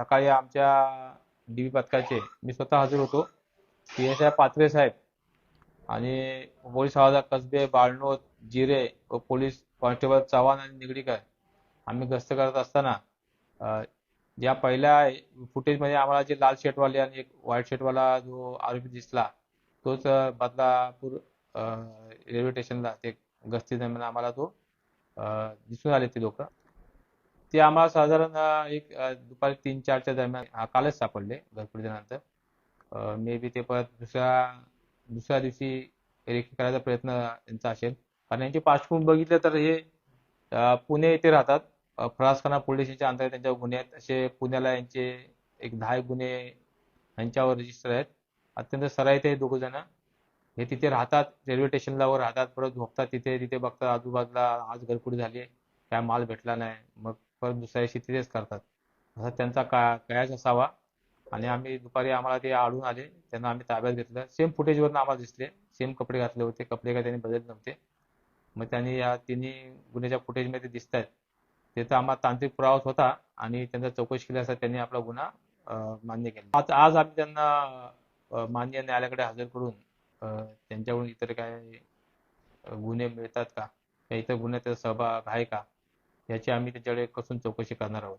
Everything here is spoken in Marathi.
सकाळी आमच्या DB पथकाचे मी स्वतः हजर होतो. PSI पात्रे साहेब आणि पोलीस हवालदार कसबे, बाळनोत, जिरे व पोलीस कॉन्स्टेबल चव्हाण आणि निगडीकर आम्ही गस्त करत असताना अ, या पहिल्या फुटेजमध्ये आम्हाला जे लाल शर्टवाले आणि एक व्हाईट शर्टवाला जो आरोपी दिसला तोच बदलापूर रेल्वे स्टेशनला ते गस्ती दरम्यान आम्हाला तो अ, दिसून आले ते लोक. ते आम्हाला साधारण एक दुपारी 3-4च्या दरम्यान कालच सापडले घरपुरल्यानंतर. मे बी ते परत दुसऱ्या दिवशी रेकी करायचा प्रयत्न यांचा असेल, कारण यांची पार्श्वभूमी बघितलं तर हे पुणे येथे राहतात. फरासखाना पोलीस स्टेशनच्या अंतर्गत त्यांच्यावर गुन्हे आहेत. असे पुण्याला यांचे एक 10 गुन्हे यांच्यावर रजिस्टर आहेत. अत्यंत सराईत हे दोघ जण. हे तिथे राहतात, रेल्वे स्टेशनला वर राहतात, परत झोपतात तिथे. तिथे बघतात आजूबाजूला आज घरपुरी झाली, काय माल भेटला नाही, मग परत दुसऱ्या दिवशी तिथेच करतात. असा त्यांचा कयास असावा. आणि आम्ही दुपारी आम्हाला ते आढळून आले, त्यांना आम्ही ताब्यात घेतलं. सेम फुटेजवरून आम्हाला दिसले, सेम कपडे घातले होते, कपडे काय त्यांनी बदलले नव्हते. मग त्यांनी या तिन्ही गुन्ह्याच्या फुटेजमध्ये दिसत आहेत ते तर आम्हाला तांत्रिक पुरावाच होता आणि त्यांचा चौकशी केली असता त्यांनी आपला गुन्हा मान्य केला. आज आम्ही त्यांना माननीय न्यायालयाकडे हजर करून त्यांच्याकडून इतर काय गुन्हे मिळतात का, या इतर गुन्ह्यात त्याचा सहभाग आहे का, याची आम्ही त्याच्याकडे कसून चौकशी करणार आहोत.